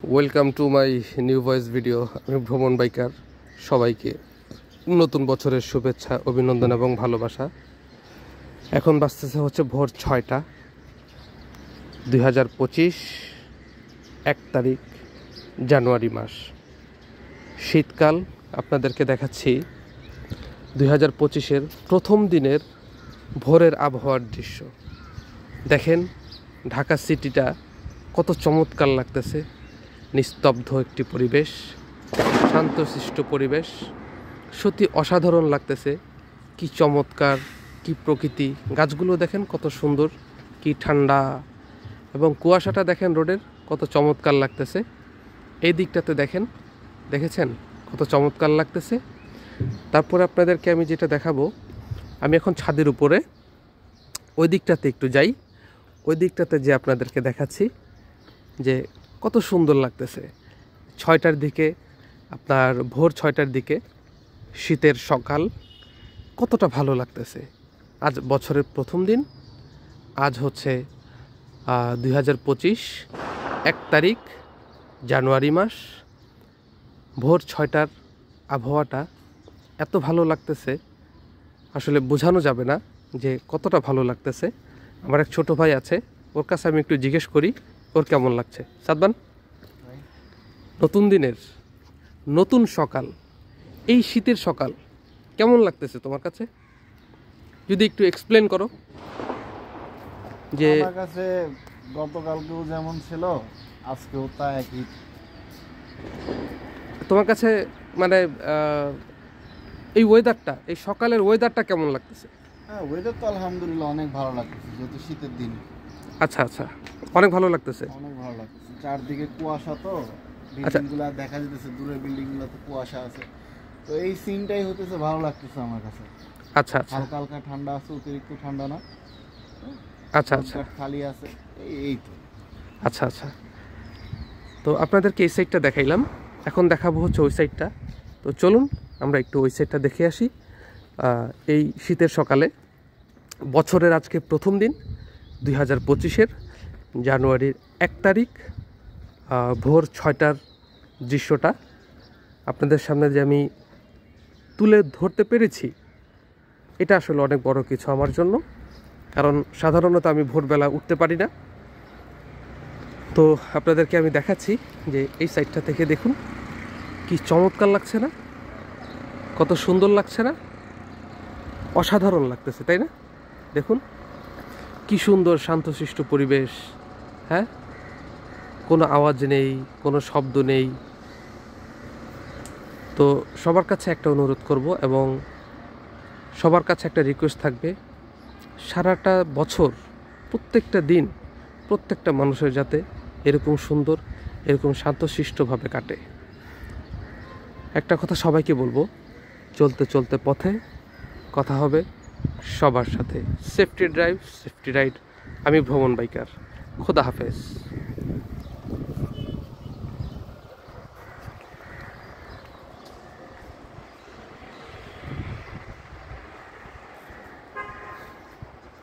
Welcome to my new voice video. আমি ভ্রমণ biker. সবাইকে নতুন বছরের শুভেচ্ছা, অভিনন্দন এবং ভালোবাসা। এখন বাজতেছে হচ্ছে ভোর 6টা, 2025, 1 তারিখ জানুয়ারি মাস, শীতকাল। আপনাদেরকে দেখাচ্ছি 2025-এর প্রথম দিনের ভোরের আবহাওয়ার দৃশ্য। দেখেন ঢাকা সিটিটা কত চমৎকার লাগতেছে। নিস্তব্ধ একটি পরিবেশ, শান্তশিষ্ট পরিবেশ, সত্যি অসাধারণ লাগতেছে। কি চমৎকার, কি প্রকৃতি। গাছগুলো দেখেন কত সুন্দর, কি ঠান্ডা, এবং কুয়াশাটা দেখেন রোডের কত চমৎকার লাগতেছে। এই দিকটাতে দেখেছেন কত চমৎকার লাগতেছে। তারপরে আপনাদেরকে আমি যেটা দেখাবো, আমি এখন ছাদের উপরে, ওই দিকটাতে একটু যাই। ওই দিকটাতে যে আপনাদেরকে দেখাচ্ছি যে কত সুন্দর লাগতেছে। 6টার দিকে, আপনার ভোর 6টার দিকে শীতের সকাল, কতটা ভালো লাগতেছে। আজ বছরের প্রথম দিন, আজ হচ্ছে 2025, 1 তারিখ জানুয়ারি মাস। ভোর 6টার আবহাওয়াটা এত ভালো লাগতেছে, আসলে বোঝানো যাবে না যে কতটা ভালো লাগতেছে। আমার এক ছোটো ভাই আছে, ওর কাছে আমি একটু জিজ্ঞেস করি ওর কেমন লাগছে। সাদবান, নতুন দিনের নতুন সকাল, এই শীতের সকাল কেমন লাগতেছে তোমার কাছে? যদি একটু এক্সপ্লেন করো। যে আমার কাছে গতকালকেও যেমন ছিল, আজকেও তা একই। তোমার কাছে মানে এই ওয়েদারটা, এই সকালের ওয়েদারটা কেমন লাগতেছে? হ্যাঁ, ওয়েদার তো আলহামদুলিল্লাহ অনেক ভালো লাগতেছে, যেহেতু শীতের দিন। আচ্ছা আচ্ছা, অনেক ভালো লাগতেছে। অনেক ভালো লাগতেছে। চারদিকে কুয়াশা, তো বিল্ডিংগুলো দেখা যাচ্ছে, দূরের বিল্ডিংগুলোতে কুয়াশা আছে। তো এই সিনটাই হতেছে ভালো লাগতেছে আমার কাছে। আচ্ছা আচ্ছা, হালকা হালকা ঠান্ডা আছে, অতিরিক্ত ঠান্ডা না। আচ্ছা আচ্ছা, খালি আছে, এই তো। আচ্ছা আচ্ছা, তো আপনাদেরকে এই সাইডটা দেখাইলাম, এখন দেখাবো হচ্ছে ওই সাইডটা। তো চলুন আমরা একটু ওই সাইডটা দেখে আসি। এই শীতের সকালে, বছরের আজকে প্রথম দিন, 2025-এর জানুয়ারির 1 তারিখ, ভোর 6টার দৃশ্যটা আপনাদের সামনে যে আমি তুলে ধরতে পেরেছি, এটা আসলে অনেক বড় কিছু আমার জন্য। কারণ সাধারণত আমি ভোরবেলা উঠতে পারি না। তো আপনাদেরকে আমি দেখাচ্ছি যে এই সাইডটা থেকে দেখুন কি চমৎকার লাগছে না, কত সুন্দর লাগছে না, অসাধারণ লাগতেছে, তাই না? দেখুন কি সুন্দর শান্তশিষ্ট পরিবেশ। হ্যাঁ, কোনো আওয়াজ নেই, কোনো শব্দ নেই। তো সবার কাছে একটা অনুরোধ করব, এবং সবার কাছে একটা রিকোয়েস্ট থাকবে, সারাটা বছর, প্রত্যেকটা দিন, প্রত্যেকটা মানুষের যাতে এরকম সুন্দর, এরকম শান্তশিষ্টভাবে কাটে। একটা কথা সবাইকে বলবো, চলতে চলতে পথে কথা হবে সবার সাথে। Safety drive, safety ride. আমি ভ্রমণ বাইকার। খোদা হাফেজ।